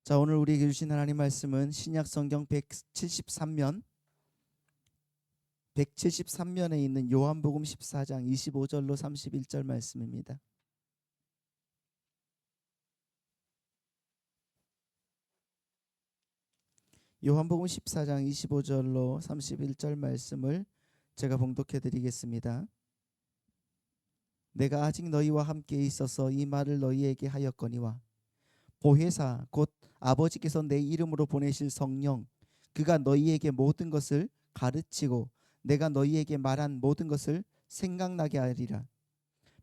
자, 오늘 우리에게 주신 하나님 말씀은 신약 성경 173면에 있는 요한복음 14장 25절로 31절 말씀입니다. 요한복음 14장 25절로 31절 말씀을 제가 봉독해 드리겠습니다. 내가 아직 너희와 함께 있어서 이 말을 너희에게 하였거니와 보혜사 곧 아버지께서 내 이름으로 보내실 성령 그가 너희에게 모든 것을 가르치고 내가 너희에게 말한 모든 것을 생각나게 하리라.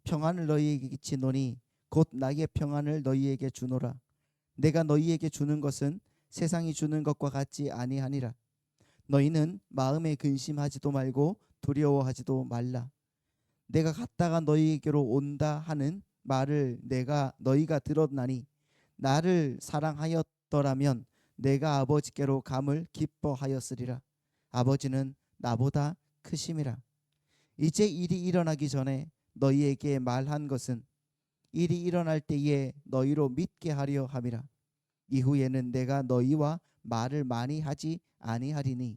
평안을 너희에게 끼치노니 곧 나의 평안을 너희에게 주노라. 내가 너희에게 주는 것은 세상이 주는 것과 같지 아니하니라. 너희는 마음에 근심하지도 말고 두려워하지도 말라. 내가 갔다가 너희에게로 온다 하는 말을 너희가 들었나니 나를 사랑하였더라면 내가 아버지께로 감을 기뻐하였으리라. 아버지는 나보다 크심이라. 이제 일이 일어나기 전에 너희에게 말한 것은 일이 일어날 때에 너희로 믿게 하려 함이라. 이후에는 내가 너희와 말을 많이 하지 아니하리니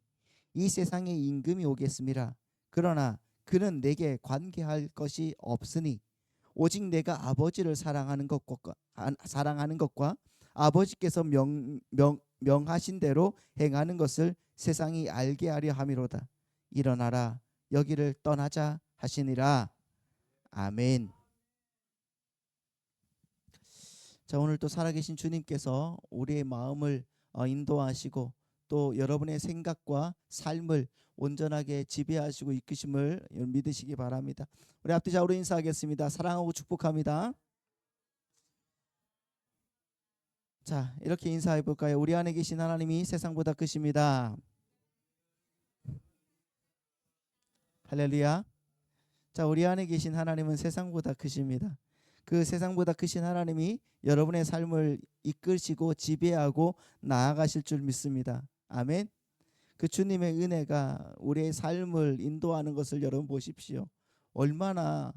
이 세상에 임금이 오겠음이라. 그러나 그는 내게 관계할 것이 없으니 오직 내가 아버지를 사랑하는 것과 아버지께서 명하신 대로 행하는 것을 세상이 알게 하려 함이로다. 일어나라 여기를 떠나자 하시니라. 아멘. 자, 오늘 또 살아계신 주님께서 우리의 마음을 인도하시고 또 여러분의 생각과 삶을 온전하게 지배하시고 이끄심을 믿으시기 바랍니다. 우리 앞뒤좌우로 인사하겠습니다. 사랑하고 축복합니다. 자, 이렇게 인사해 볼까요? 우리 안에 계신 하나님이 세상보다 크십니다. 할렐루야. 자, 우리 안에 계신 하나님은 세상보다 크십니다. 그 세상보다 크신 하나님이 여러분의 삶을 이끄시고 지배하고 나아가실 줄 믿습니다. 아멘. 그 주님의 은혜가 우리의 삶을 인도하는 것을 여러분 보십시오. 얼마나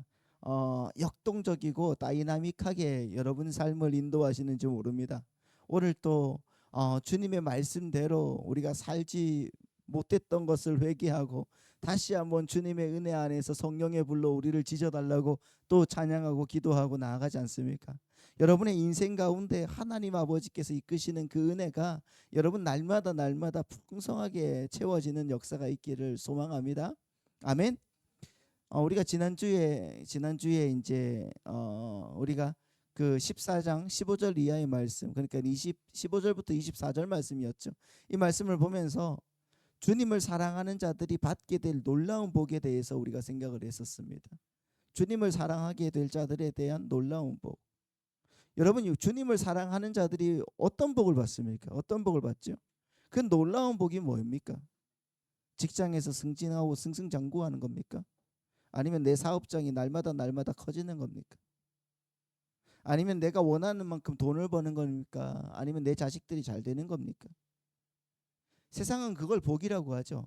역동적이고 다이나믹하게 여러분 삶을 인도하시는지 모릅니다. 오늘 또 주님의 말씀대로 우리가 살지 못했던 것을 회개하고 다시 한번 주님의 은혜 안에서 성령의 불로 우리를 지져달라고 또 찬양하고 기도하고 나아가지 않습니까? 여러분의 인생 가운데 하나님 아버지께서 이끄시는 그 은혜가 여러분 날마다 풍성하게 채워지는 역사가 있기를 소망합니다. 아멘. 우리가 지난주에 이제 우리가 그 14장 15절 이하의 말씀, 그러니까 15절부터 24절 말씀이었죠. 이 말씀을 보면서 주님을 사랑하는 자들이 받게 될 놀라운 복에 대해서 우리가 생각을 했었습니다. 주님을 사랑하게 될 자들에 대한 놀라운 복. 여러분, 주님을 사랑하는 자들이 어떤 복을 받습니까? 어떤 복을 받죠? 그 놀라운 복이 뭡니까? 직장에서 승진하고 승승장구하는 겁니까? 아니면 내 사업장이 날마다 커지는 겁니까? 아니면 내가 원하는 만큼 돈을 버는 겁니까? 아니면 내 자식들이 잘 되는 겁니까? 세상은 그걸 복이라고 하죠.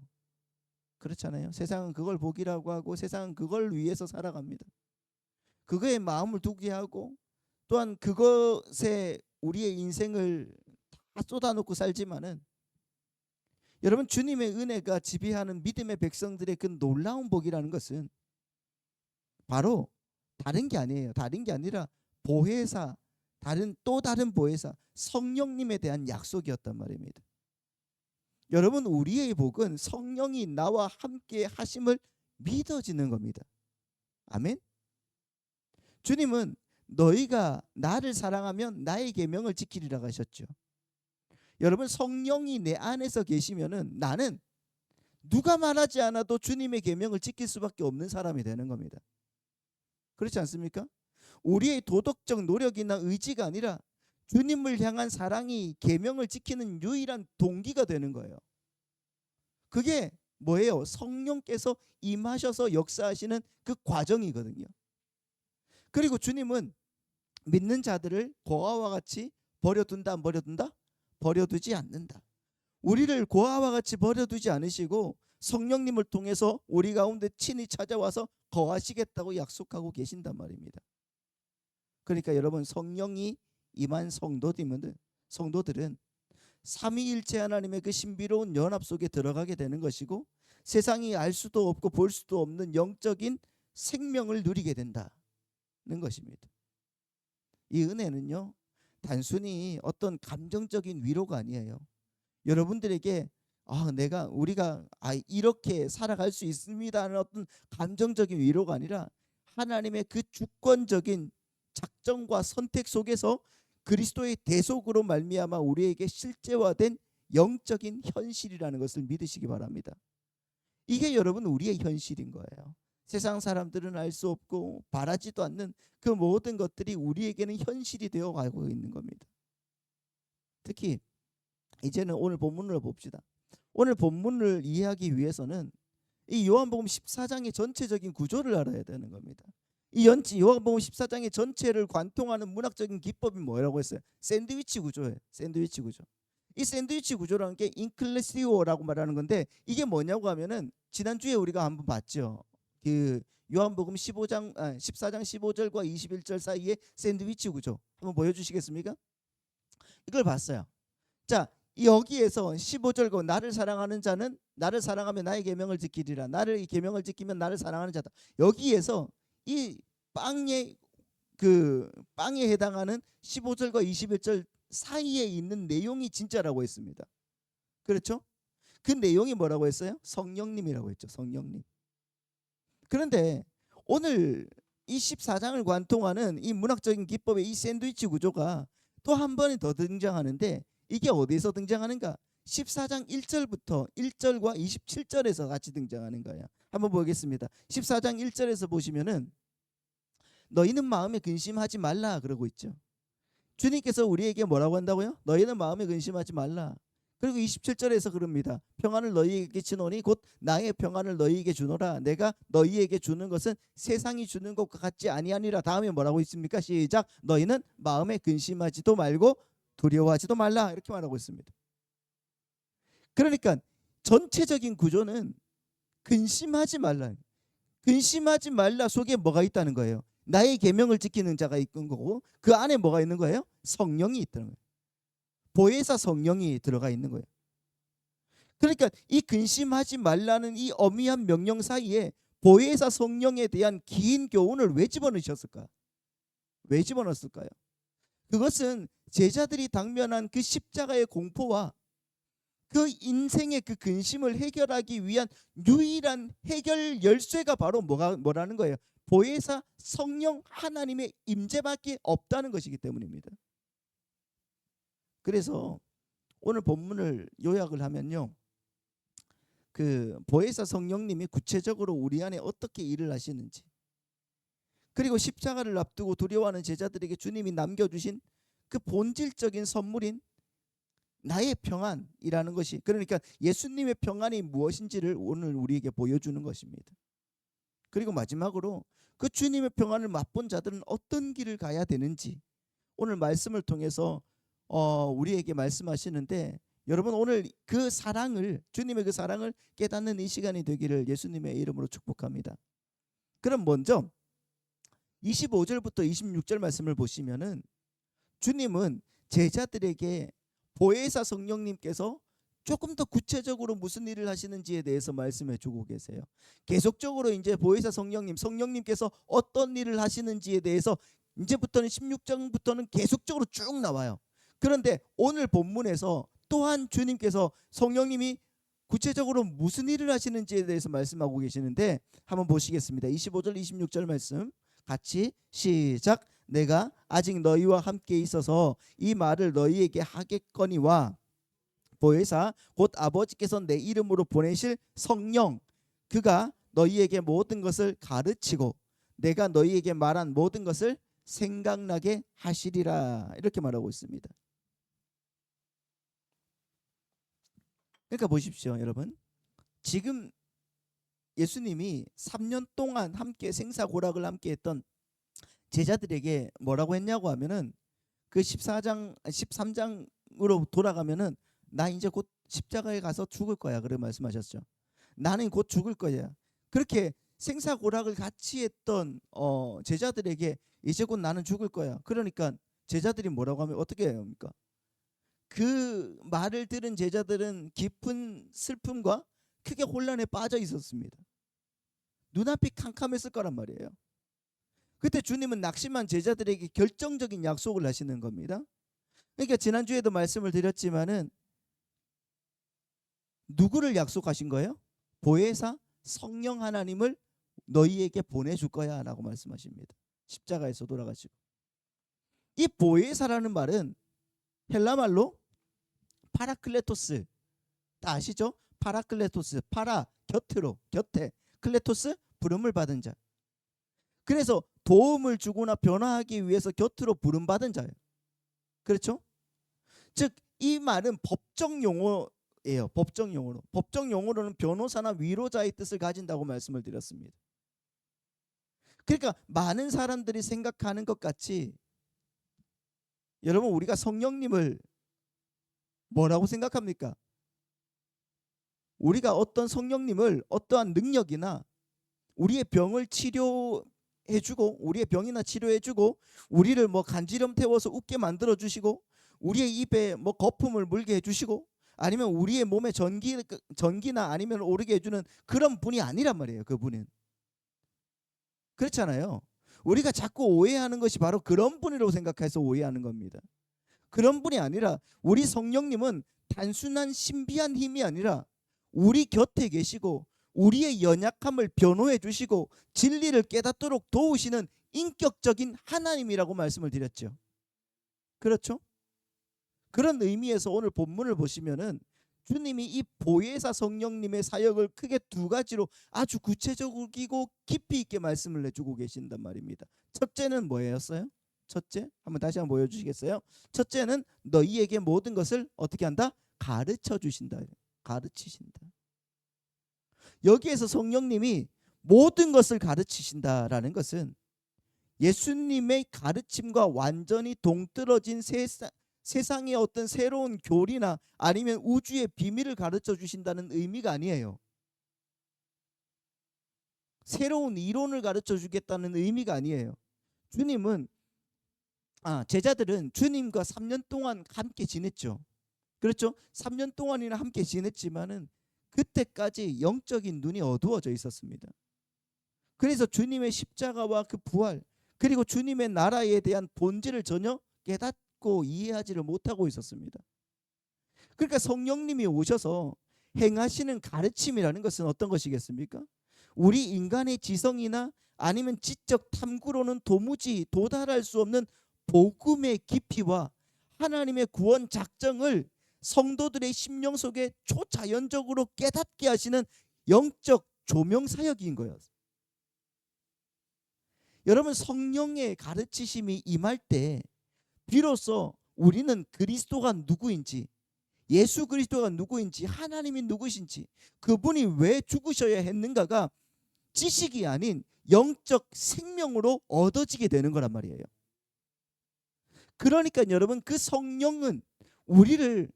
그렇잖아요. 세상은 그걸 복이라고 하고 세상은 그걸 위해서 살아갑니다. 그거에 마음을 두게 하고 또한 그것에 우리의 인생을 다 쏟아놓고 살지만은 여러분, 주님의 은혜가 지배하는 믿음의 백성들의 그 놀라운 복이라는 것은 바로 다른 게 아니에요. 다른 게 아니라 보혜사, 또 다른 보혜사, 성령님에 대한 약속이었단 말입니다. 여러분, 우리의 복은 성령이 나와 함께 하심을 믿어지는 겁니다. 아멘. 주님은 너희가 나를 사랑하면 나의 계명을 지키리라고 하셨죠. 여러분, 성령이 내 안에서 계시면은 나는 누가 말하지 않아도 주님의 계명을 지킬 수밖에 없는 사람이 되는 겁니다. 그렇지 않습니까? 우리의 도덕적 노력이나 의지가 아니라 주님을 향한 사랑이 계명을 지키는 유일한 동기가 되는 거예요. 그게 뭐예요? 성령께서 임하셔서 역사하시는 그 과정이거든요. 그리고 주님은 믿는 자들을 고아와 같이 버려둔다, 안 버려둔다? 버려두지 않는다. 우리를 고아와 같이 버려두지 않으시고 성령님을 통해서 우리 가운데 친히 찾아와서 거하시겠다고 약속하고 계신단 말입니다. 그러니까 여러분, 성령이 임한 성도들은 성도들은 삼위일체 하나님의 그 신비로운 연합 속에 들어가게 되는 것이고 세상이 알 수도 없고 볼 수도 없는 영적인 생명을 누리게 된다는 것입니다. 이 은혜는요, 단순히 어떤 감정적인 위로가 아니에요. 여러분들에게 우리가 이렇게 살아갈 수 있습니다는 어떤 감정적인 위로가 아니라 하나님의 그 주권적인 작정과 선택 속에서 그리스도의 대속으로 말미암아 우리에게 실제화된 영적인 현실이라는 것을 믿으시기 바랍니다. 이게 여러분 우리의 현실인 거예요. 세상 사람들은 알 수 없고 바라지도 않는 그 모든 것들이 우리에게는 현실이 되어 가고 있는 겁니다. 특히 이제는 오늘 본문을 봅시다. 오늘 본문을 이해하기 위해서는 이 요한복음 14장의 전체적인 구조를 알아야 되는 겁니다. 이 요한복음 14장의 전체를 관통하는 문학적인 기법이 뭐라고 했어요? 샌드위치 구조예요. 샌드위치 구조. 이 샌드위치 구조라는 게 인클레시오라고 말하는 건데 이게 뭐냐고 하면은 지난주에 우리가 한번 봤죠. 그 요한복음 14장 15절과 21절 사이에 샌드위치 구조 한번 보여주시겠습니까? 이걸 봤어요. 자, 여기에서 15절과 나를 사랑하는 자는 나를 사랑하면 나의 계명을 지키리라. 나를 계명을 지키면 나를 사랑하는 자다. 여기에서 이 빵에 해당하는 15절과 21절 사이에 있는 내용이 진짜라고 했습니다. 그렇죠? 그 내용이 뭐라고 했어요? 성령님이라고 했죠. 성령님. 그런데 오늘 이 14장을 관통하는 이 문학적인 기법의 이 샌드위치 구조가 또 한 번이 더 등장하는데 이게 어디서 등장하는가? 14장 1절부터 1절과 27절에서 같이 등장하는 거예요. 한번 보겠습니다. 14장 1절에서 보시면은 너희는 마음에 근심하지 말라 그러고 있죠. 주님께서 우리에게 뭐라고 한다고요? 너희는 마음에 근심하지 말라. 그리고 27절에서 그럽니다. 평안을 너희에게 주노니 곧 나의 평안을 너희에게 주노라. 내가 너희에게 주는 것은 세상이 주는 것과 같지 아니하니라. 다음에 뭐라고 있습니까? 시작. 너희는 마음에 근심하지도 말고 두려워하지도 말라. 이렇게 말하고 있습니다. 그러니까 전체적인 구조는 근심하지 말라. 근심하지 말라 속에 뭐가 있다는 거예요? 나의 계명을 지키는 자가 있는 거고 그 안에 뭐가 있는 거예요? 성령이 있다는 거예요. 보혜사 성령이 들어가 있는 거예요. 그러니까 이 근심하지 말라는 이 엄미한 명령 사이에 보혜사 성령에 대한 긴 교훈을 왜 집어넣으셨을까? 왜 집어넣었을까요? 그것은 제자들이 당면한 그 십자가의 공포와 그 인생의 그 근심을 해결하기 위한 유일한 해결 열쇠가 바로 뭐라는 거예요? 보혜사 성령 하나님의 임재밖에 없다는 것이기 때문입니다. 그래서 오늘 본문을 요약을 하면요, 그 보혜사 성령님이 구체적으로 우리 안에 어떻게 일을 하시는지, 그리고 십자가를 앞두고 두려워하는 제자들에게 주님이 남겨주신 그 본질적인 선물인 나의 평안이라는 것이, 그러니까 예수님의 평안이 무엇인지를 오늘 우리에게 보여주는 것입니다. 그리고 마지막으로 그 주님의 평안을 맛본 자들은 어떤 길을 가야 되는지 오늘 말씀을 통해서 우리에게 말씀하시는데, 여러분 오늘 그 사랑을, 주님의 그 사랑을 깨닫는 이 시간이 되기를 예수님의 이름으로 축복합니다. 그럼 먼저 25절부터 26절 말씀을 보시면은 주님은 제자들에게 보혜사 성령님께서 조금 더 구체적으로 무슨 일을 하시는지에 대해서 말씀해 주고 계세요. 계속적으로 이제 보혜사 성령님께서 어떤 일을 하시는지에 대해서 이제부터는 16장부터는 계속적으로 쭉 나와요. 그런데 오늘 본문에서 또한 주님께서 성령님이 구체적으로 무슨 일을 하시는지에 대해서 말씀하고 계시는데 한번 보시겠습니다. 25절 26절 말씀 같이 시작. 내가 아직 너희와 함께 있어서 이 말을 너희에게 하겠거니와 보혜사 곧 아버지께서 내 이름으로 보내실 성령 그가 너희에게 모든 것을 가르치고 내가 너희에게 말한 모든 것을 생각나게 하시리라. 이렇게 말하고 있습니다. 그러니까 보십시오, 여러분. 지금 예수님이 3년 동안 함께 생사고락을 함께 했던 제자들에게 뭐라고 했냐고 하면은 그 13장으로 돌아가면은 나 이제 곧 십자가에 가서 죽을 거야. 그렇게 말씀하셨죠. 나는 곧 죽을 거야. 그렇게 생사고락을 같이 했던 제자들에게 이제 곧 나는 죽을 거야. 그러니까 제자들이 뭐라고 하면 어떻게 해야 합니까? 그 말을 들은 제자들은 깊은 슬픔과 크게 혼란에 빠져 있었습니다. 눈앞이 캄캄했을 거란 말이에요. 그때 주님은 낙심한 제자들에게 결정적인 약속을 하시는 겁니다. 그러니까 지난주에도 말씀을 드렸지만은 누구를 약속하신 거예요? 보혜사 성령 하나님을 너희에게 보내줄 거야 라고 말씀하십니다. 십자가에서 돌아가시고. 이 보혜사라는 말은 헬라말로 파라클레토스, 다 아시죠? 파라클레토스, 파라 곁으로, 곁에, 클레토스 부름을 받은 자. 그래서 도움을 주거나 변화하기 위해서 곁으로 부름받은 자예요. 그렇죠? 즉 이 말은 법정 용어예요. 법정 용어로. 법정 용어로는 변호사나 위로자의 뜻을 가진다고 말씀을 드렸습니다. 그러니까 많은 사람들이 생각하는 것 같이 여러분 우리가 성령님을 뭐라고 생각합니까? 우리가 어떤 성령님을 어떠한 능력이나 우리의 병을 치료해주고 우리의 병이나 치료해주고 우리를 뭐 간지럼 태워서 웃게 만들어주시고 우리의 입에 뭐 거품을 물게 해주시고 아니면 우리의 몸에 전기나 아니면 오르게 해주는 그런 분이 아니란 말이에요. 그분은. 그렇잖아요. 우리가 자꾸 오해하는 것이 바로 그런 분이라고 생각해서 오해하는 겁니다. 그런 분이 아니라 우리 성령님은 단순한 신비한 힘이 아니라 우리 곁에 계시고 우리의 연약함을 변호해 주시고 진리를 깨닫도록 도우시는 인격적인 하나님이라고 말씀을 드렸죠. 그렇죠? 그런 의미에서 오늘 본문을 보시면은 주님이 이 보혜사 성령님의 사역을 크게 두 가지로 아주 구체적이고 깊이 있게 말씀을 해주고 계신단 말입니다. 첫째는 뭐였어요? 첫째, 한번 다시 한번 보여주시겠어요? 첫째는 너희에게 모든 것을 어떻게 한다? 가르쳐 주신다. 가르치신다. 여기에서 성령님이 모든 것을 가르치신다라는 것은 예수님의 가르침과 완전히 동떨어진 세상의 어떤 새로운 교리나 아니면 우주의 비밀을 가르쳐 주신다는 의미가 아니에요. 새로운 이론을 가르쳐 주겠다는 의미가 아니에요. 주님은 제자들은 주님과 3년 동안 함께 지냈죠. 그렇죠? 3년 동안이나 함께 지냈지만은 그때까지 영적인 눈이 어두워져 있었습니다. 그래서 주님의 십자가와 그 부활 그리고 주님의 나라에 대한 본질을 전혀 깨닫고 이해하지를 못하고 있었습니다. 그러니까 성령님이 오셔서 행하시는 가르침이라는 것은 어떤 것이겠습니까? 우리 인간의 지성이나 아니면 지적 탐구로는 도무지 도달할 수 없는 복음의 깊이와 하나님의 구원 작정을 성도들의 심령 속에 초자연적으로 깨닫게 하시는 영적 조명 사역인 거예요. 여러분 성령의 가르치심이 임할 때 비로소 우리는 그리스도가 누구인지 예수 그리스도가 누구인지 하나님이 누구신지 그분이 왜 죽으셔야 했는가가 지식이 아닌 영적 생명으로 얻어지게 되는 거란 말이에요. 그러니까 여러분 그 성령은 우리를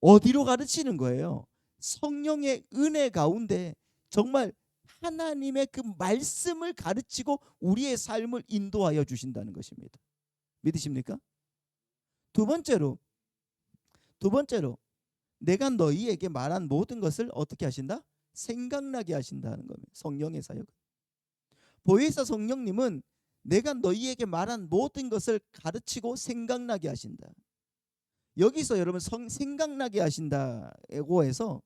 어디로 가르치는 거예요? 성령의 은혜 가운데 정말 하나님의 그 말씀을 가르치고 우리의 삶을 인도하여 주신다는 것입니다. 믿으십니까? 두 번째로 내가 너희에게 말한 모든 것을 어떻게 하신다? 생각나게 하신다는 겁니다. 성령의 사역은. 보혜사 성령님은 내가 너희에게 말한 모든 것을 가르치고 생각나게 하신다. 여기서 여러분 생각나게 하신다고 해서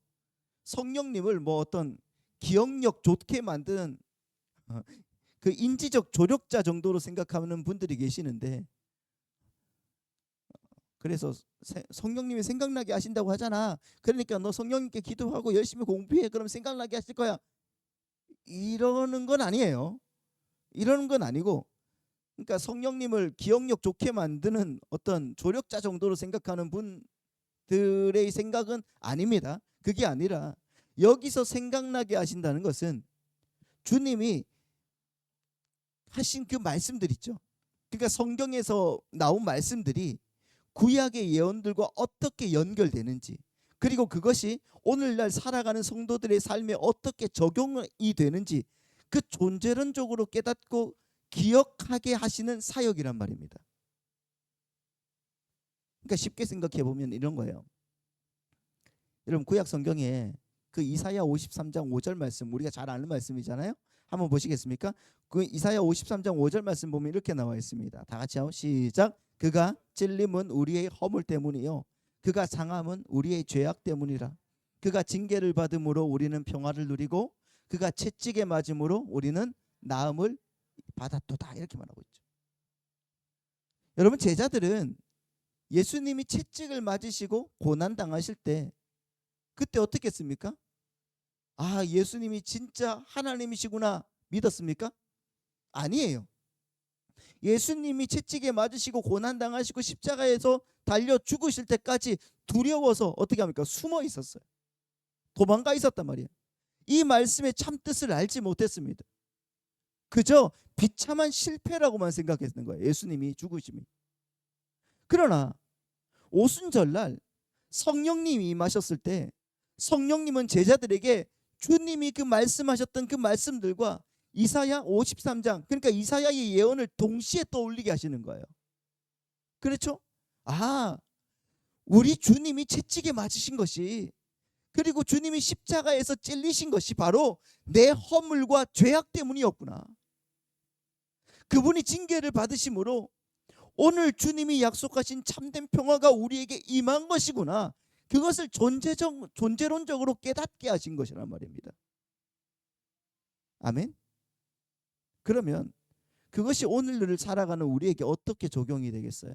성령님을 뭐 어떤 기억력 좋게 만드는 그 인지적 조력자 정도로 생각하는 분들이 계시는데 그래서 성령님이 생각나게 하신다고 하잖아. 그러니까 너 성령님께 기도하고 열심히 공부해. 그럼 생각나게 하실 거야. 이러는 건 아니에요. 이러는 건 아니고 그러니까 성령님을 기억력 좋게 만드는 어떤 조력자 정도로 생각하는 분들의 생각은 아닙니다. 그게 아니라 여기서 생각나게 하신다는 것은 주님이 하신 그 말씀들 있죠. 그러니까 성경에서 나온 말씀들이 구약의 예언들과 어떻게 연결되는지 그리고 그것이 오늘날 살아가는 성도들의 삶에 어떻게 적용이 되는지 그 존재론적으로 깨닫고 기억하게 하시는 사역이란 말입니다. 그러니까 쉽게 생각해 보면 이런 거예요. 여러분 구약 성경에 그 이사야 53장 5절 말씀, 우리가 잘 아는 말씀이잖아요. 한번 보시겠습니까? 그 이사야 53장 5절 말씀 보면 이렇게 나와 있습니다. 다 같이 하고 시작. 그가 찔림은 우리의 허물 때문이요 그가 상함은 우리의 죄악 때문이라. 그가 징계를 받음으로 우리는 평화를 누리고 그가 채찍에 맞음으로 우리는 나음을 받았도다. 이렇게 말하고 있죠. 여러분 제자들은 예수님이 채찍을 맞으시고 고난 당하실 때 그때 어떻게 했습니까? 아, 예수님이 진짜 하나님이시구나 믿었습니까? 아니에요. 예수님이 채찍에 맞으시고 고난 당하시고 십자가에서 달려 죽으실 때까지 두려워서 어떻게 합니까? 숨어 있었어요. 도망가 있었단 말이에요. 이 말씀의 참 뜻을 알지 못했습니다. 그저 비참한 실패라고만 생각했는 거예요. 예수님이 죽으심이. 그러나 오순절날 성령님이 임하셨을 때 성령님은 제자들에게 주님이 그 말씀하셨던 그 말씀들과 이사야 53장 그러니까 이사야의 예언을 동시에 떠올리게 하시는 거예요. 그렇죠? 아, 우리 주님이 채찍에 맞으신 것이 그리고 주님이 십자가에서 찔리신 것이 바로 내 허물과 죄악 때문이었구나. 그분이 징계를 받으심으로 오늘 주님이 약속하신 참된 평화가 우리에게 임한 것이구나. 그것을 존재론적으로 깨닫게 하신 것이란 말입니다. 아멘. 그러면 그것이 오늘을 살아가는 우리에게 어떻게 적용이 되겠어요?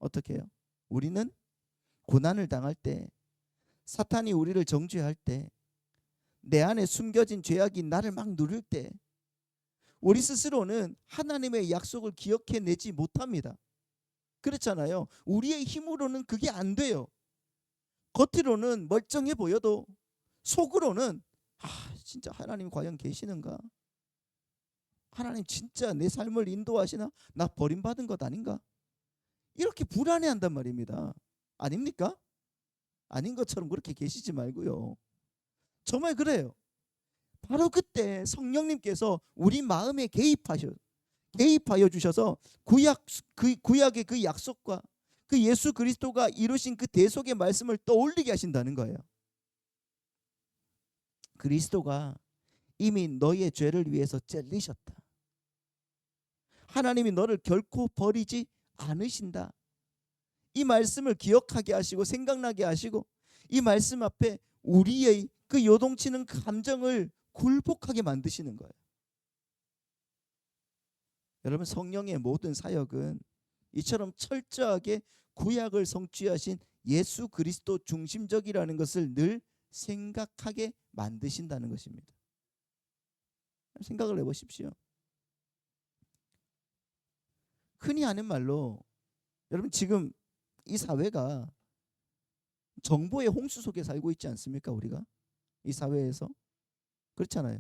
어떻게 해요? 우리는 고난을 당할 때, 사탄이 우리를 정죄할 때, 내 안에 숨겨진 죄악이 나를 막 누를 때 우리 스스로는 하나님의 약속을 기억해내지 못합니다. 그렇잖아요. 우리의 힘으로는 그게 안 돼요. 겉으로는 멀쩡해 보여도 속으로는 진짜 하나님 과연 계시는가? 하나님 진짜 내 삶을 인도하시나? 나 버림받은 것 아닌가? 이렇게 불안해한단 말입니다. 아닙니까? 아닌 것처럼 그렇게 계시지 말고요. 정말 그래요. 바로 그때 성령님께서 우리 마음에 개입하여 주셔서 구약의 그 약속과 그 예수 그리스도가 이루신 그 대속의 말씀을 떠올리게 하신다는 거예요. 그리스도가 이미 너의 죄를 위해서 찔리셨다. 하나님이 너를 결코 버리지 않으신다. 이 말씀을 기억하게 하시고 생각나게 하시고 이 말씀 앞에 우리의 그 요동치는 감정을 굴복하게 만드시는 거예요. 여러분 성령의 모든 사역은 이처럼 철저하게 구약을 성취하신 예수 그리스도 중심적이라는 것을 늘 생각하게 만드신다는 것입니다. 생각을 해보십시오. 흔히 하는 말로 여러분 지금 이 사회가 정보의 홍수 속에 살고 있지 않습니까? 우리가 이 사회에서 그렇잖아요.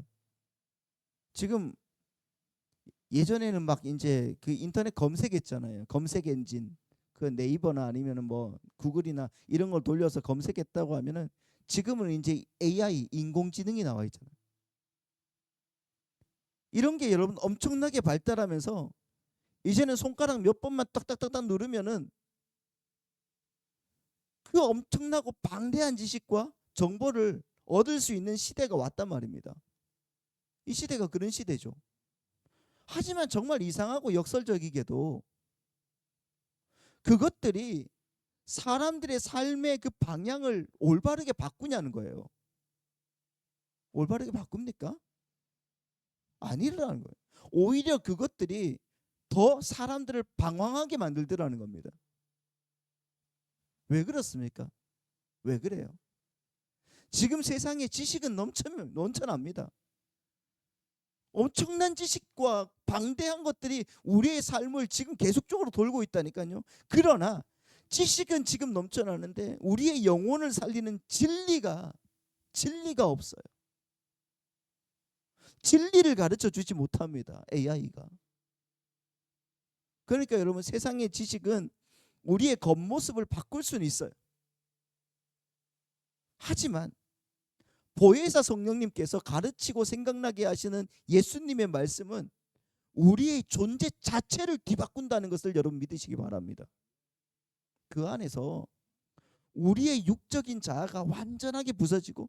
지금 예전에는 막 이제 그 인터넷 검색했잖아요. 검색 엔진 그 네이버나 아니면은 뭐 구글이나 이런 걸 돌려서 검색했다고 하면은 지금은 이제 AI 인공지능이 나와 있잖아요. 이런 게 여러분 엄청나게 발달하면서 이제는 손가락 몇 번만 딱딱딱딱 누르면은 그 엄청나고 방대한 지식과 정보를 얻을 수 있는 시대가 왔단 말입니다. 이 시대가 그런 시대죠. 하지만 정말 이상하고 역설적이게도 그것들이 사람들의 삶의 그 방향을 올바르게 바꾸냐는 거예요. 올바르게 바꿉니까? 아니라는 거예요. 오히려 그것들이 더 사람들을 방황하게 만들더라는 겁니다. 왜 그렇습니까? 왜 그래요? 지금 세상에 지식은 넘쳐납니다. 엄청난 지식과 방대한 것들이 우리의 삶을 지금 계속적으로 돌고 있다니까요. 그러나 지식은 지금 넘쳐나는데 우리의 영혼을 살리는 진리가 없어요. 진리를 가르쳐 주지 못합니다. AI가. 그러니까 여러분 세상의 지식은 우리의 겉모습을 바꿀 수는 있어요. 하지만 보혜사 성령님께서 가르치고 생각나게 하시는 예수님의 말씀은 우리의 존재 자체를 뒤바꾼다는 것을 여러분 믿으시기 바랍니다. 그 안에서 우리의 육적인 자아가 완전하게 부서지고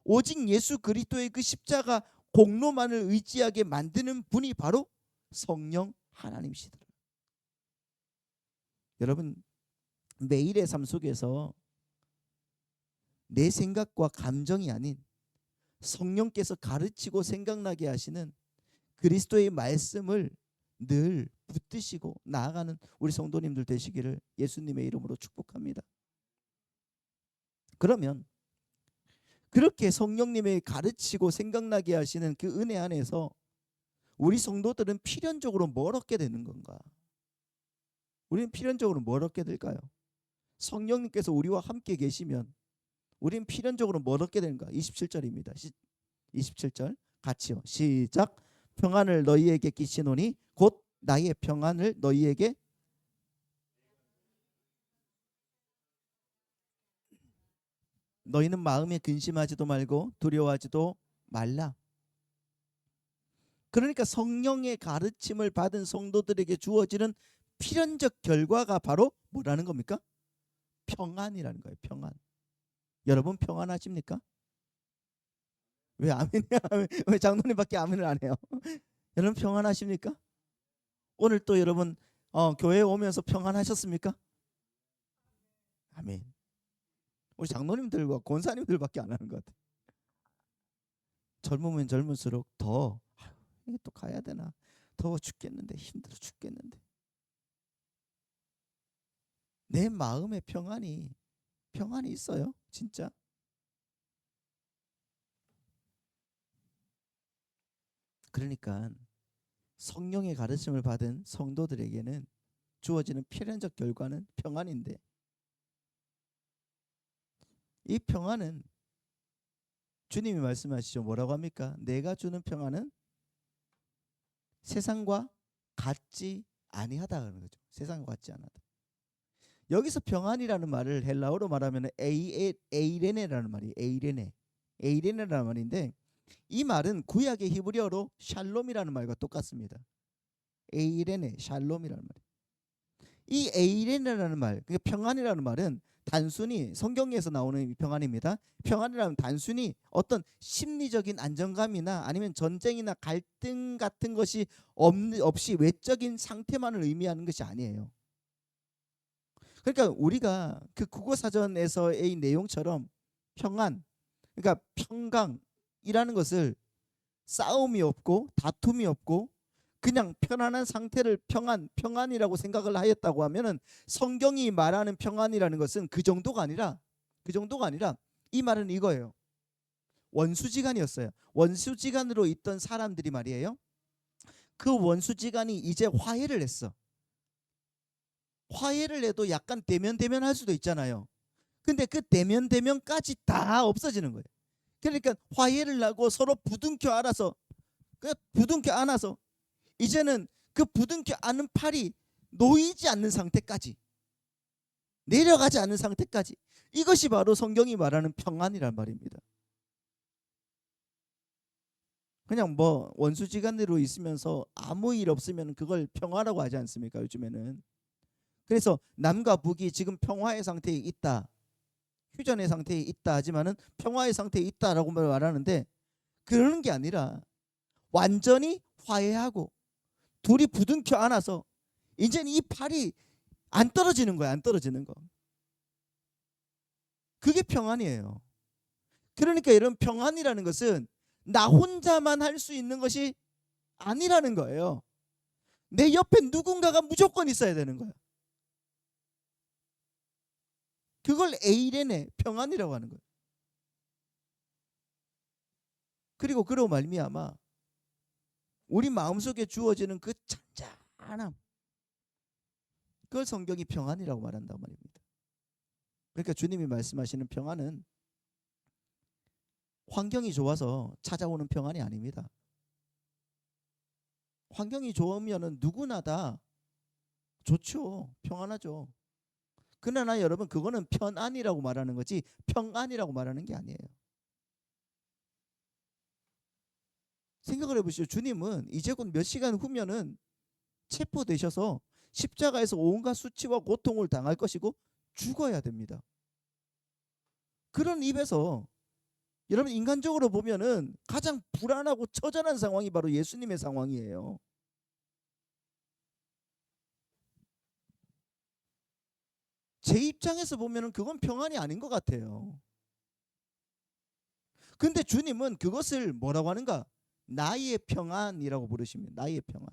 오직 예수 그리스도의 그 십자가 공로만을 의지하게 만드는 분이 바로 성령 하나님이시더라. 여러분, 매일의 삶 속에서 내 생각과 감정이 아닌 성령께서 가르치고 생각나게 하시는 그리스도의 말씀을 늘 붙드시고 나아가는 우리 성도님들 되시기를 예수님의 이름으로 축복합니다. 그러면 그렇게 성령님의 가르치고 생각나게 하시는 그 은혜 안에서 우리 성도들은 필연적으로 뭘 얻게 되는 건가? 우리는 필연적으로 뭘 얻게 될까요? 성령님께서 우리와 함께 계시면 우리는 필연적으로 뭘 얻게 되는가? 27절입니다. 27절 같이요. 시작. 평안을 너희에게 끼치노니 곧 나의 평안을 너희에게. 너희는 마음에 근심하지도 말고 두려워하지도 말라. 그러니까 성령의 가르침을 받은 성도들에게 주어지는 필연적 결과가 바로 뭐라는 겁니까? 평안이라는 거예요. 평안. 여러분 평안하십니까? 왜 아멘이야? 왜 장로님밖에 아멘을 안 해요? 여러분 평안하십니까? 오늘 또 여러분 교회에 오면서 평안하셨습니까? 아멘. 우리 장로님들과 권사님들밖에 안 하는 것 같아요. 젊으면 젊을수록 더 이게 또 가야 되나? 더워 죽겠는데, 힘들어 죽겠는데. 내 마음의 평안이 있어요? 진짜? 그러니까 성령의 가르침을 받은 성도들에게는 주어지는 필연적 결과는 평안인데, 이 평안은 주님이 말씀하시죠. 뭐라고 합니까? 내가 주는 평안은 세상과 같지 아니하다는 거죠. 세상과 같지 않하다. 여기서 평안이라는 말을 헬라어로 말하면 에이레네라는 말이에요. 에이레네라는 말인데, 이 말은 구약의 히브리어로 샬롬이라는 말과 똑같습니다. 에이레네, 샬롬이라는 말. 이 에이레네라는 말, 그러니까 평안이라는 말은 단순히 성경에서 나오는 평안입니다. 평안이라면 단순히 어떤 심리적인 안정감이나 아니면 전쟁이나 갈등 같은 것이 없이 외적인 상태만을 의미하는 것이 아니에요. 그러니까 우리가 그 국어사전에서의 내용처럼 평안, 그러니까 평강이라는 것을 싸움이 없고 다툼이 없고 그냥 편안한 상태를 평안이라고 생각을 하였다고 하면은, 성경이 말하는 평안이라는 것은 그 정도가 아니라 이 말은 이거예요. 원수지간이었어요. 원수지간으로 있던 사람들이 말이에요. 그 원수지간이 이제 화해를 했어. 화해를 해도 약간 대면할 수도 있잖아요. 근데 그 대면까지 다 없어지는 거예요. 그러니까 화해를 하고 서로 부둥켜 안아서 이제는 그 부둥켜 안은 팔이 놓이지 않는 상태까지, 내려가지 않는 상태까지, 이것이 바로 성경이 말하는 평안이란 말입니다. 그냥 뭐 원수지간으로 있으면서 아무 일 없으면 그걸 평화라고 하지 않습니까? 요즘에는. 그래서 남과 북이 지금 평화의 상태에 있다, 휴전의 상태에 있다 하지만은 평화의 상태에 있다라고 말하는데, 그러는 게 아니라 완전히 화해하고 둘이 부둥켜 안아서 이제는 이 팔이 안 떨어지는 거야. 안 떨어지는 거. 그게 평안이에요. 그러니까 이런 평안이라는 것은 나 혼자만 할 수 있는 것이 아니라는 거예요. 내 옆에 누군가가 무조건 있어야 되는 거야. 그걸 에이레네, 평안이라고 하는 거예요. 그리고 그로 말미암아 우리 마음속에 주어지는 그 잔잔함, 그걸 성경이 평안이라고 말한단 말입니다. 그러니까 주님이 말씀하시는 평안은 환경이 좋아서 찾아오는 평안이 아닙니다. 환경이 좋으면 누구나 다 좋죠. 평안하죠. 그러나 여러분, 그거는 편안이라고 말하는 거지 평안이라고 말하는 게 아니에요. 생각을 해보시죠. 주님은 이제 곧 몇 시간 후면은 체포되셔서 십자가에서 온갖 수치와 고통을 당할 것이고 죽어야 됩니다. 그런 입에서 여러분 인간적으로 보면은 가장 불안하고 처절한 상황이 바로 예수님의 상황이에요. 제 입장에서 보면은 그건 평안이 아닌 것 같아요. 근데 주님은 그것을 뭐라고 하는가? 나의 평안이라고 부르십니다. 나의 평안.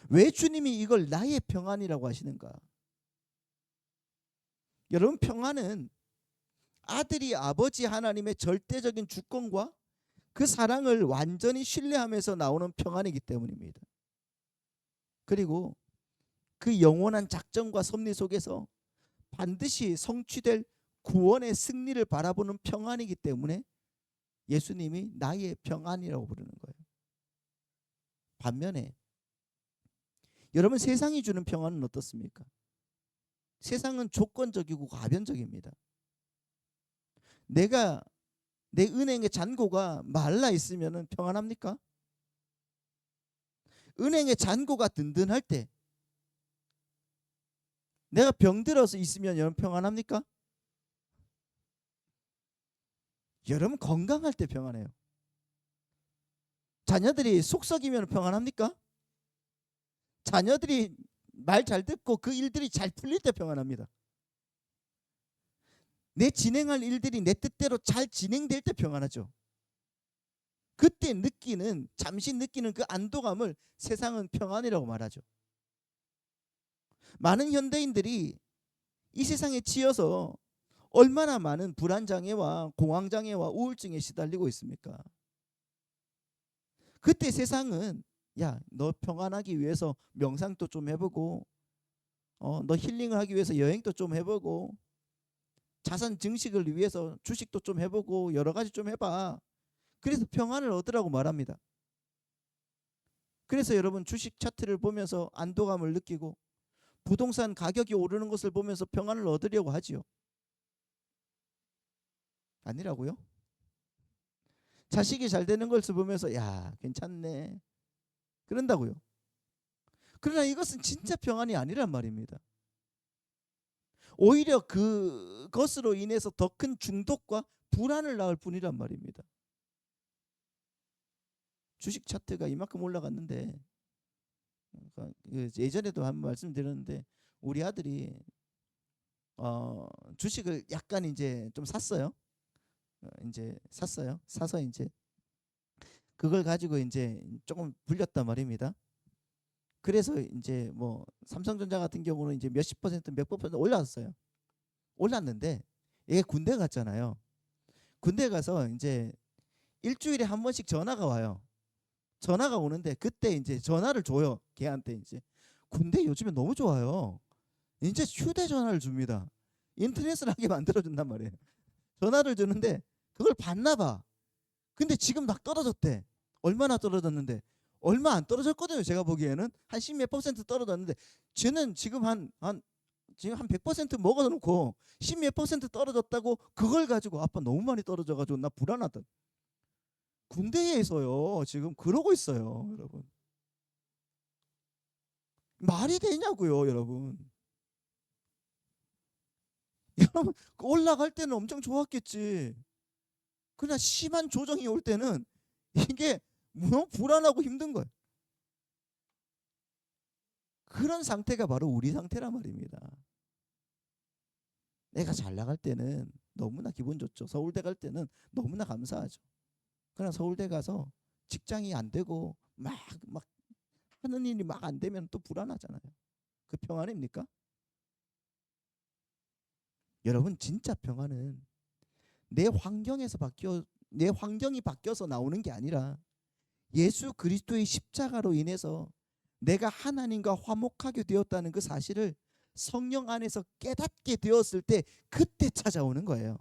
왜 주님이 이걸 나의 평안이라고 하시는가? 여러분, 평안은 아들이 아버지 하나님의 절대적인 주권과 그 사랑을 완전히 신뢰하면서 나오는 평안이기 때문입니다. 그리고 그 영원한 작정과 섭리 속에서 반드시 성취될 구원의 승리를 바라보는 평안이기 때문에 예수님이 나의 평안이라고 부르는 거예요. 반면에 여러분, 세상이 주는 평안은 어떻습니까? 세상은 조건적이고 가변적입니다. 내가 내 은행의 잔고가 말라 있으면 평안합니까? 은행의 잔고가 든든할 때 내가 병들어서 있으면 여러분 평안합니까? 여러분 건강할 때 평안해요. 자녀들이 속 썩이면 평안합니까? 자녀들이 말 잘 듣고 그 일들이 잘 풀릴 때 평안합니다. 내 진행할 일들이 내 뜻대로 잘 진행될 때 평안하죠. 그때 느끼는, 잠시 느끼는 그 안도감을 세상은 평안이라고 말하죠. 많은 현대인들이 이 세상에 치여서 얼마나 많은 불안장애와 공황장애와 우울증에 시달리고 있습니까? 그때 세상은 야, 너 평안하기 위해서 명상도 좀 해보고 너 힐링을 하기 위해서 여행도 좀 해보고 자산 증식을 위해서 주식도 좀 해보고 여러 가지 좀 해봐. 그래서 평안을 얻으라고 말합니다. 그래서 여러분 주식 차트를 보면서 안도감을 느끼고 부동산 가격이 오르는 것을 보면서 평안을 얻으려고 하지요. 아니라고요? 자식이 잘 되는 것을 보면서 야, 괜찮네. 그런다고요. 그러나 이것은 진짜 평안이 아니란 말입니다. 오히려 그것으로 인해서 더 큰 중독과 불안을 낳을 뿐이란 말입니다. 주식 차트가 이만큼 올라갔는데 예전에도 한번 말씀드렸는데 우리 아들이 주식을 약간 이제 좀 샀어요. 이제 샀어요. 사서 이제 그걸 가지고 이제 조금 불렸단 말입니다. 그래서 이제 뭐 삼성전자 같은 경우는 이제 몇십 퍼센트 몇십 퍼센트 올랐어요. 올랐는데 얘 군대 갔잖아요. 군대 가서 이제 일주일에 한 번씩 전화가 와요. 전화가 오는데 그때 이제 전화를 줘요. 걔한테 이제 군대 요즘에 너무 좋아요. 이제 휴대전화를 줍니다. 인터넷을 하게 만들어준단 말이에요. 전화를 주는데 그걸 받나 봐. 근데 지금 막 떨어졌대. 얼마나 떨어졌는데? 얼마 안 떨어졌거든요. 제가 보기에는 한 10몇 퍼센트 떨어졌는데 쟤는 지금 지금 한 100% 먹어놓고 10몇 퍼센트 떨어졌다고 그걸 가지고 아빠 너무 많이 떨어져가지고 나 불안하다. 군대에서요 지금 그러고 있어요, 여러분. 말이 되냐고요, 여러분. 여러분 올라갈 때는 엄청 좋았겠지. 그러나 심한 조정이 올 때는 이게 너무 불안하고 힘든 거예요. 그런 상태가 바로 우리 상태란 말입니다. 내가 잘 나갈 때는 너무나 기분 좋죠. 서울대 갈 때는 너무나 감사하죠. 그러나 서울대 가서 직장이 안 되고 막 하는 일이 막 안 되면 또 불안하잖아요. 그 평안입니까? 여러분 진짜 평안은 내 환경이 바뀌어서 나오는 게 아니라 예수 그리스도의 십자가로 인해서 내가 하나님과 화목하게 되었다는 그 사실을 성령 안에서 깨닫게 되었을 때 그때 찾아오는 거예요.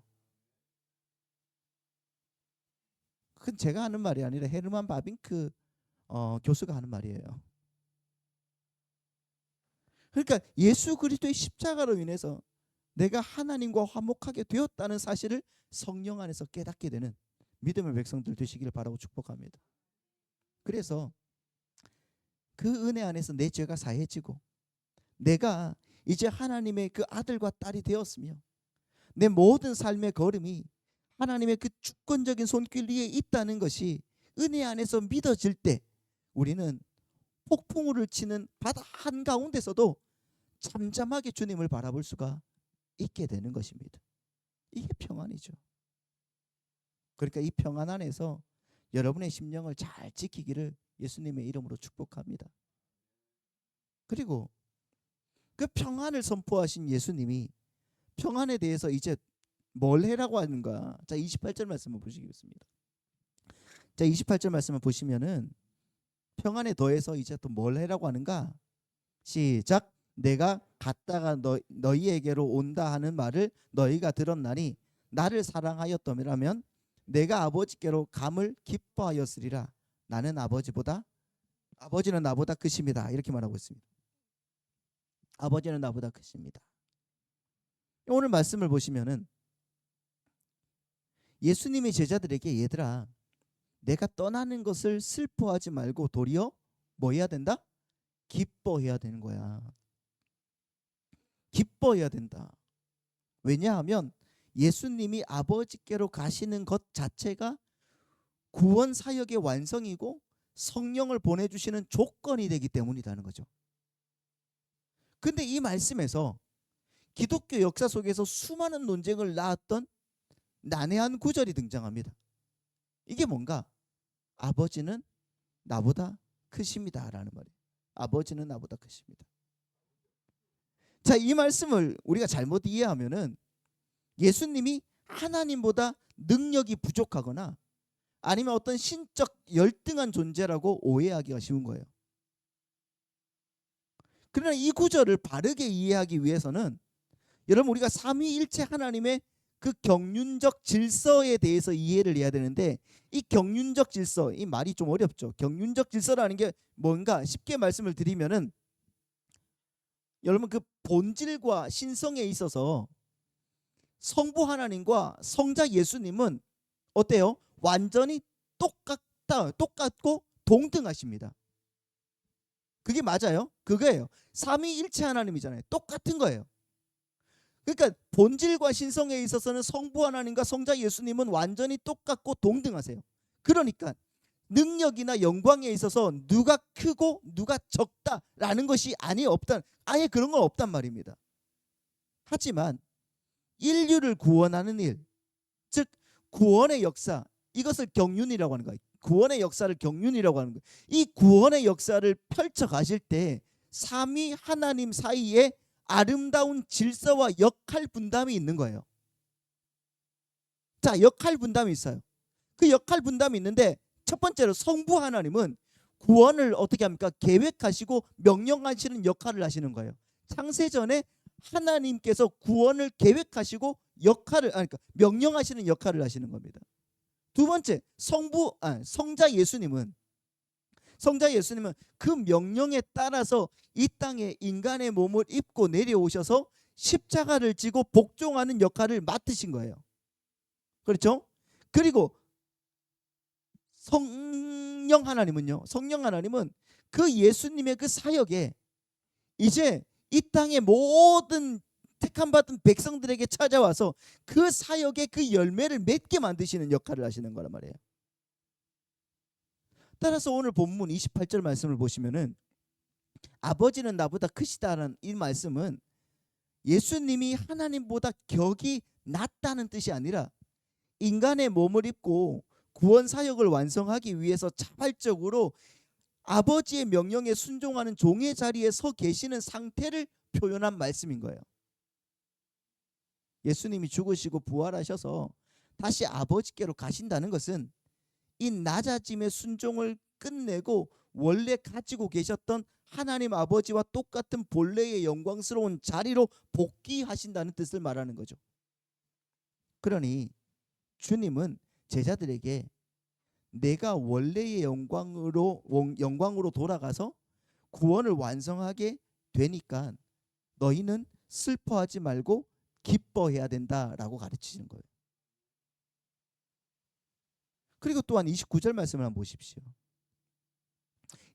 그건 제가 하는 말이 아니라 헤르만 바빙크 교수가 하는 말이에요. 그러니까 예수 그리스도의 십자가로 인해서 내가 하나님과 화목하게 되었다는 사실을 성령 안에서 깨닫게 되는 믿음의 백성들 되시기를 바라고 축복합니다. 그래서 그 은혜 안에서 내 죄가 사해지고 내가 이제 하나님의 그 아들과 딸이 되었으며 내 모든 삶의 걸음이 하나님의 그 주권적인 손길 위에 있다는 것이 은혜 안에서 믿어질 때 우리는 폭풍우를 치는 바다 한가운데서도 잠잠하게 주님을 바라볼 수가 있게 되는 것입니다. 이게 평안이죠. 그러니까 이 평안 안에서 여러분의 심령을 잘 지키기를 예수님의 이름으로 축복합니다. 그리고 그 평안을 선포하신 예수님이 평안에 대해서 이제 뭘 해라고 하는가? 자, 28절 말씀을 보시겠습니다. 자, 28절 말씀을 보시면은 평안에 더해서 이제 또 뭘 해라고 하는가? 시작. 내가 갔다가 너희에게로 온다 하는 말을 너희가 들었나니 나를 사랑하였더라면 내가 아버지께로 감을 기뻐하였으리라. 나는 아버지는 나보다 크십니다. 이렇게 말하고 있습니다. 아버지는 나보다 크십니다. 오늘 말씀을 보시면은 예수님이 제자들에게 얘들아 내가 떠나는 것을 슬퍼하지 말고 도리어 뭐 해야 된다? 기뻐해야 되는 거야. 기뻐해야 된다. 왜냐하면 예수님이 아버지께로 가시는 것 자체가 구원 사역의 완성이고 성령을 보내주시는 조건이 되기 때문이라는 거죠. 근데 이 말씀에서 기독교 역사 속에서 수많은 논쟁을 낳았던 난해한 구절이 등장합니다. 이게 뭔가? 아버지는 나보다 크십니다 라는 말이에요. 아버지는 나보다 크십니다. 자, 이 말씀을 우리가 잘못 이해하면은 예수님이 하나님보다 능력이 부족하거나 아니면 어떤 신적 열등한 존재라고 오해하기가 쉬운 거예요. 그러나 이 구절을 바르게 이해하기 위해서는 여러분 우리가 삼위일체 하나님의 그 경륜적 질서에 대해서 이해를 해야 되는데 이 경륜적 질서, 이 말이 좀 어렵죠. 경륜적 질서라는 게 뭔가 쉽게 말씀을 드리면은 여러분 그 본질과 신성에 있어서 성부 하나님과 성자 예수님은 어때요? 완전히 똑같고 동등하십니다. 그게 맞아요? 그거예요. 삼위일체 하나님이잖아요. 똑같은 거예요. 그러니까 본질과 신성에 있어서는 성부 하나님과 성자 예수님은 완전히 똑같고 동등하세요. 그러니까 능력이나 영광에 있어서 누가 크고 누가 적다라는 것이 아예 그런 건 없단 말입니다. 하지만 인류를 구원하는 일, 즉 구원의 역사, 이것을 경륜이라고 하는 거예요. 구원의 역사를 경륜이라고 하는 거예요. 이 구원의 역사를 펼쳐 가실 때 삼위 하나님 사이에 아름다운 질서와 역할 분담이 있는 거예요. 자, 역할 분담이 있어요. 그 역할 분담이 있는데 첫 번째로 성부 하나님은 구원을 어떻게 합니까? 계획하시고 명령하시는 역할을 하시는 거예요. 창세전에 하나님께서 구원을 계획하시고 그러니까 명령하시는 역할을 하시는 겁니다. 두 번째, 성자 예수님은 그 명령에 따라서 이 땅에 인간의 몸을 입고 내려오셔서 십자가를 지고 복종하는 역할을 맡으신 거예요. 그렇죠? 그리고 성령 하나님은 그 예수님의 그 사역에 이제 이 땅의 모든 택함받은 백성들에게 찾아와서 그 사역의 그 열매를 맺게 만드시는 역할을 하시는 거란 말이에요. 따라서 오늘 본문 28절 말씀을 보시면은 아버지는 나보다 크시다는 이 말씀은 예수님이 하나님보다 격이 낮다는 뜻이 아니라 인간의 몸을 입고 구원 사역을 완성하기 위해서 자발적으로 아버지의 명령에 순종하는 종의 자리에 서 계시는 상태를 표현한 말씀인 거예요. 예수님이 죽으시고 부활하셔서 다시 아버지께로 가신다는 것은 이 낮아짐의 순종을 끝내고 원래 가지고 계셨던 하나님 아버지와 똑같은 본래의 영광스러운 자리로 복귀하신다는 뜻을 말하는 거죠. 그러니 주님은 제자들에게 내가 원래의 영광으로 돌아가서 구원을 완성하게 되니까 너희는 슬퍼하지 말고 기뻐해야 된다라고 가르치시는 거예요. 그리고 또한 29절 말씀을 한번 보십시오.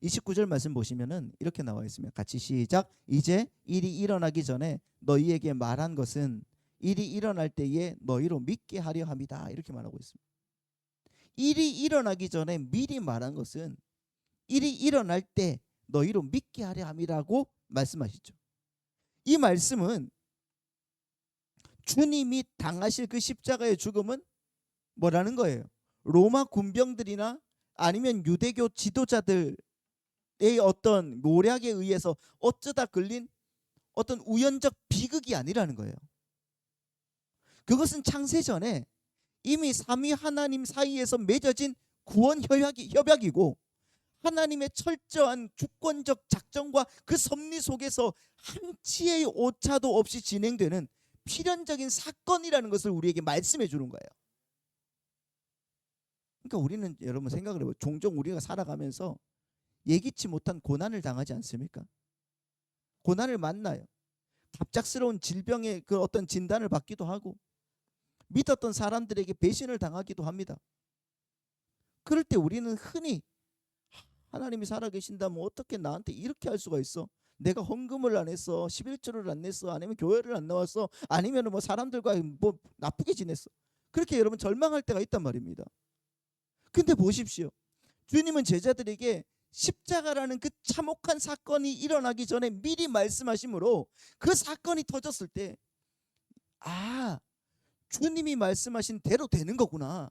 29절 말씀 보시면은 이렇게 나와 있습니다. 같이 시작. 이제 일이 일어나기 전에 너희에게 말한 것은 일이 일어날 때에 너희로 믿게 하려 함이다. 이렇게 말하고 있습니다. 일이 일어나기 전에 미리 말한 것은 일이 일어날 때 너희로 믿게 하려 함이라고 말씀하시죠. 이 말씀은 주님이 당하실 그 십자가의 죽음은 뭐라는 거예요? 로마 군병들이나 아니면 유대교 지도자들의 어떤 노략에 의해서 어쩌다 걸린 어떤 우연적 비극이 아니라는 거예요. 그것은 창세 전에 이미 삼위 하나님 사이에서 맺어진 구원 협약이고 하나님의 철저한 주권적 작정과 그 섭리 속에서 한치의 오차도 없이 진행되는 필연적인 사건이라는 것을 우리에게 말씀해 주는 거예요. 그러니까 우리는 여러분 생각을 해보세요. 종종 우리가 살아가면서 예기치 못한 고난을 당하지 않습니까? 고난을 만나요. 갑작스러운 질병의 그 어떤 진단을 받기도 하고 믿었던 사람들에게 배신을 당하기도 합니다. 그럴 때 우리는 흔히 하나님이 살아계신다면 어떻게 나한테 이렇게 할 수가 있어? 내가 헌금을 안 했어, 11조를 안 냈어, 아니면 교회를 안 나왔어, 아니면 뭐 사람들과 뭐 나쁘게 지냈어. 그렇게 여러분 절망할 때가 있단 말입니다. 근데 보십시오. 주님은 제자들에게 십자가라는 그 참혹한 사건이 일어나기 전에 미리 말씀하심으로 그 사건이 터졌을 때 주님이 말씀하신 대로 되는 거구나.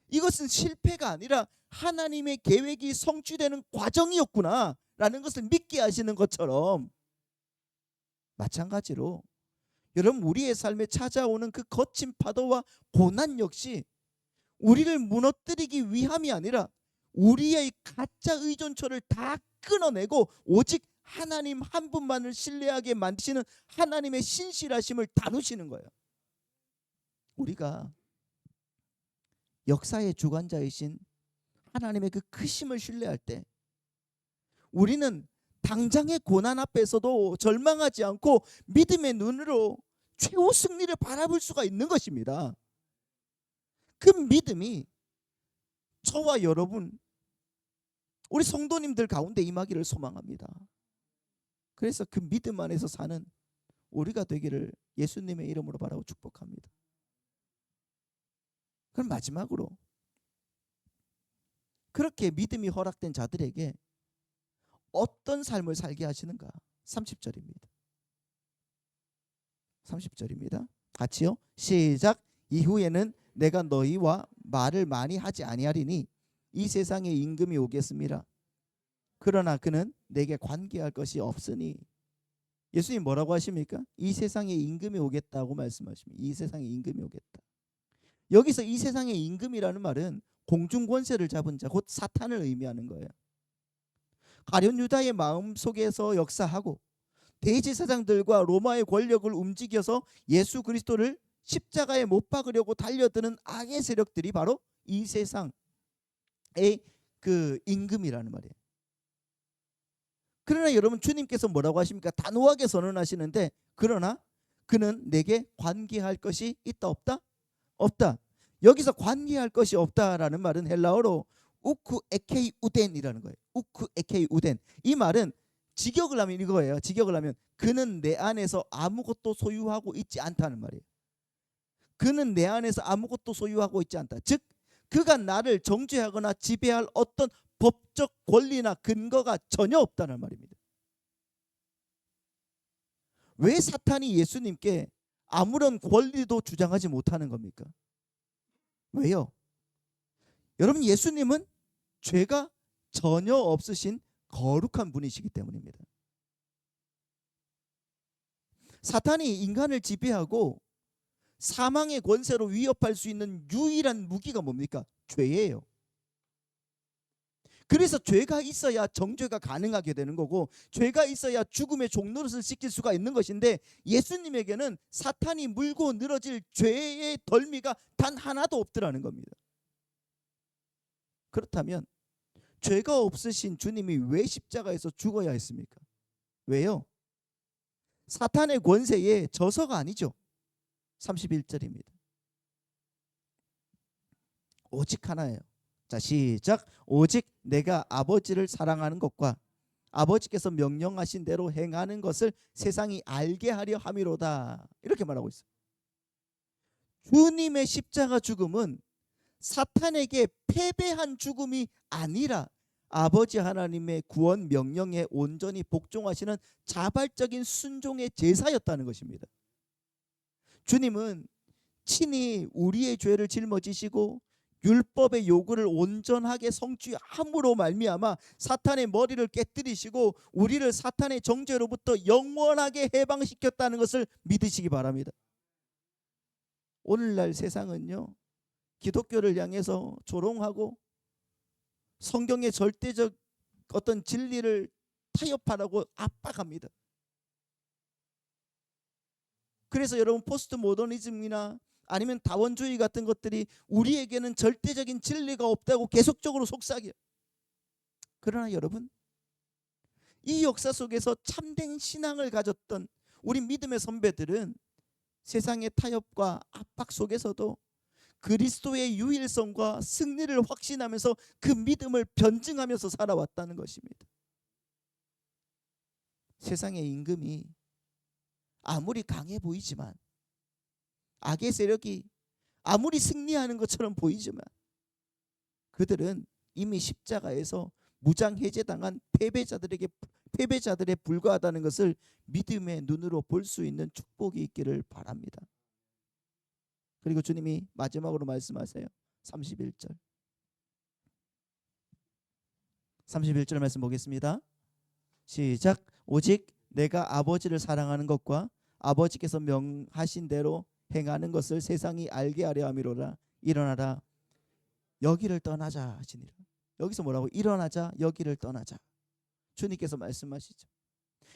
이것은 실패가 아니라 하나님의 계획이 성취되는 과정이었구나 라는 것을 믿게 하시는 것처럼 마찬가지로 여러분 우리의 삶에 찾아오는 그 거친 파도와 고난 역시 우리를 무너뜨리기 위함이 아니라 우리의 가짜 의존처를 다 끊어내고 오직 하나님 한 분만을 신뢰하게 만드시는 하나님의 신실하심을 다루시는 거예요. 우리가 역사의 주관자이신 하나님의 그 크심을 신뢰할 때 우리는 당장의 고난 앞에서도 절망하지 않고 믿음의 눈으로 최후 승리를 바라볼 수가 있는 것입니다. 그 믿음이 저와 여러분 우리 성도님들 가운데 임하기를 소망합니다. 그래서 그 믿음 안에서 사는 우리가 되기를 예수님의 이름으로 바라고 축복합니다. 그럼 마지막으로 그렇게 믿음이 허락된 자들에게 어떤 삶을 살게 하시는가? 30절입니다. 30절입니다. 같이요. 시작. 이후에는 내가 너희와 말을 많이 하지 아니하리니 이 세상에 임금이 오겠습니다. 그러나 그는 내게 관계할 것이 없으니. 예수님 뭐라고 하십니까? 이 세상에 임금이 오겠다고 말씀하십니다. 이 세상에 임금이 오겠다. 여기서 이 세상의 임금이라는 말은 공중 권세를 잡은 자, 곧 사탄을 의미하는 거예요. 가룟 유다의 마음속에서 역사하고 대제사장들과 로마의 권력을 움직여서 예수 그리스도를 십자가에 못 박으려고 달려드는 악의 세력들이 바로 이 세상의 그 임금이라는 말이에요. 그러나 여러분 주님께서 뭐라고 하십니까? 단호하게 선언하시는데 그러나 그는 내게 관계할 것이 있다 없다? 없다. 여기서 관계할 것이 없다라는 말은 헬라어로 우쿠 에케이 우덴이라는 거예요. 우쿠 에케이 우덴. 이 말은 직역을 하면 이거예요. 직역을 하면 그는 내 안에서 아무것도 소유하고 있지 않다는 말이에요. 그는 내 안에서 아무것도 소유하고 있지 않다. 즉 그가 나를 정죄하거나 지배할 어떤 법적 권리나 근거가 전혀 없다는 말입니다. 왜 사탄이 예수님께 아무런 권리도 주장하지 못하는 겁니까? 왜요? 여러분 예수님은 죄가 전혀 없으신 거룩한 분이시기 때문입니다. 사탄이 인간을 지배하고 사망의 권세로 위협할 수 있는 유일한 무기가 뭡니까? 죄예요. 그래서 죄가 있어야 정죄가 가능하게 되는 거고 죄가 있어야 죽음의 종노릇을 시킬 수가 있는 것인데 예수님에게는 사탄이 물고 늘어질 죄의 덜미가 단 하나도 없더라는 겁니다. 그렇다면 죄가 없으신 주님이 왜 십자가에서 죽어야 했습니까? 왜요? 사탄의 권세에 져서가 아니죠. 31절입니다. 오직 하나예요. 자, 시작. 오직 내가 아버지를 사랑하는 것과 아버지께서 명령하신 대로 행하는 것을 세상이 알게 하려 함이로다. 이렇게 말하고 있어요. 주님의 십자가 죽음은 사탄에게 패배한 죽음이 아니라 아버지 하나님의 구원 명령에 온전히 복종하시는 자발적인 순종의 제사였다는 것입니다. 주님은 친히 우리의 죄를 짊어지시고 율법의 요구를 온전하게 성취함으로 말미암아 사탄의 머리를 깨뜨리시고 우리를 사탄의 정죄로부터 영원하게 해방시켰다는 것을 믿으시기 바랍니다. 오늘날 세상은요, 기독교를 향해서 조롱하고 성경의 절대적 어떤 진리를 타협하라고 압박합니다. 그래서 여러분, 포스트 모더니즘이나 아니면 다원주의 같은 것들이 우리에게는 절대적인 진리가 없다고 계속적으로 속삭여요. 그러나 여러분, 이 역사 속에서 참된 신앙을 가졌던 우리 믿음의 선배들은 세상의 타협과 압박 속에서도 그리스도의 유일성과 승리를 확신하면서 그 믿음을 변증하면서 살아왔다는 것입니다. 세상의 임금이 아무리 강해 보이지만, 악의 세력이 아무리 승리하는 것처럼 보이지만, 그들은 이미 십자가에서 무장해제당한 패배자들에 불과하다는 것을 믿음의 눈으로 볼 수 있는 축복이 있기를 바랍니다. 그리고 주님이 마지막으로 말씀하세요. 31절 말씀 보겠습니다. 시작. 오직 내가 아버지를 사랑하는 것과 아버지께서 명하신 대로 행하는 것을 세상이 알게 하려 함이로라. 일어나라, 여기를 떠나자 하시니라. 여기서 뭐라고? 일어나자, 여기를 떠나자. 주님께서 말씀하시죠.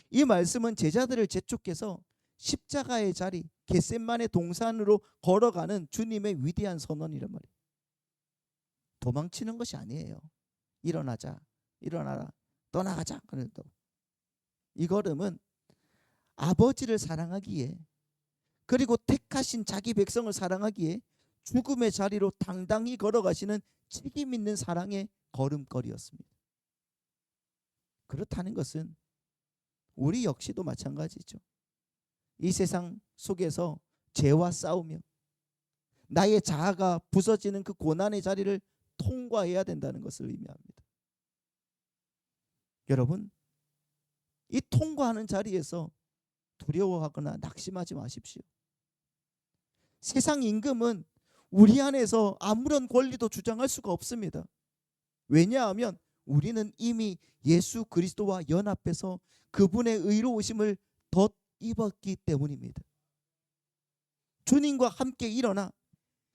이 말씀은 제자들을 재촉해서 십자가의 자리 겟셋마네 동산으로 걸어가는 주님의 위대한 선언이란 말이에요. 도망치는 것이 아니에요. 일어나자, 일어나라, 떠나가자. 이 걸음은 아버지를 사랑하기에, 그리고 택하신 자기 백성을 사랑하기에 죽음의 자리로 당당히 걸어가시는 책임 있는 사랑의 걸음걸이였습니다. 그렇다는 것은 우리 역시도 마찬가지죠. 이 세상 속에서 죄와 싸우며 나의 자아가 부서지는 그 고난의 자리를 통과해야 된다는 것을 의미합니다. 여러분, 이 통과하는 자리에서 두려워하거나 낙심하지 마십시오. 세상 임금은 우리 안에서 아무런 권리도 주장할 수가 없습니다. 왜냐하면 우리는 이미 예수 그리스도와 연합해서 그분의 의로우심을 덧입었기 때문입니다. 주님과 함께 일어나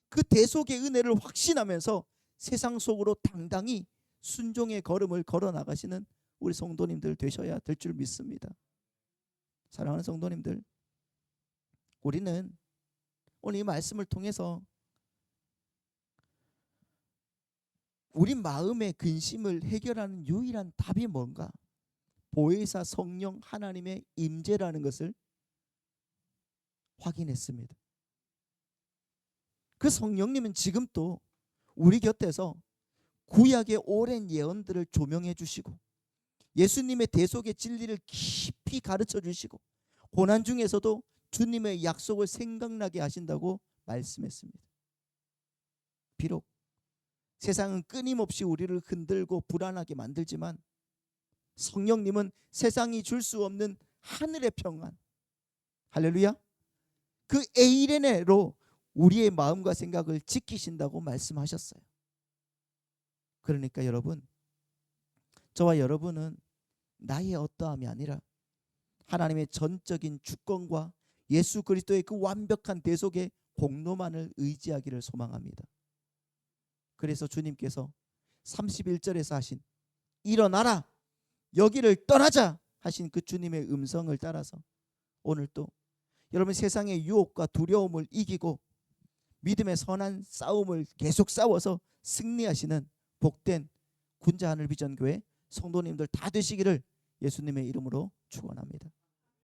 그 대속의 은혜를 확신하면서 세상 속으로 당당히 순종의 걸음을 걸어 나가시는 우리 성도님들 되셔야 될 줄 믿습니다. 사랑하는 성도님들, 우리는 오늘 이 말씀을 통해서 우리 마음의 근심을 해결하는 유일한 답이 뭔가? 보혜사 성령 하나님의 임재라는 것을 확인했습니다. 그 성령님은 지금 또 우리 곁에서 구약의 오랜 예언들을 조명해 주시고 예수님의 대속의 진리를 깊이 가르쳐 주시고 고난 중에서도 주님의 약속을 생각나게 하신다고 말씀했습니다. 비록 세상은 끊임없이 우리를 흔들고 불안하게 만들지만 성령님은 세상이 줄 수 없는 하늘의 평안, 할렐루야, 그 에이레네로 우리의 마음과 생각을 지키신다고 말씀하셨어요. 그러니까 여러분, 저와 여러분은 나의 어떠함이 아니라 하나님의 전적인 주권과 예수 그리스도의 그 완벽한 대속의 공로만을 의지하기를 소망합니다. 그래서 주님께서 31절에서 하신 일어나라, 여기를 떠나자 하신 그 주님의 음성을 따라서 오늘 또 여러분 세상의 유혹과 두려움을 이기고 믿음의 선한 싸움을 계속 싸워서 승리하시는 복된 군자 하늘비전교회 성도님들 다 되시기를 예수님의 이름으로 축원합니다.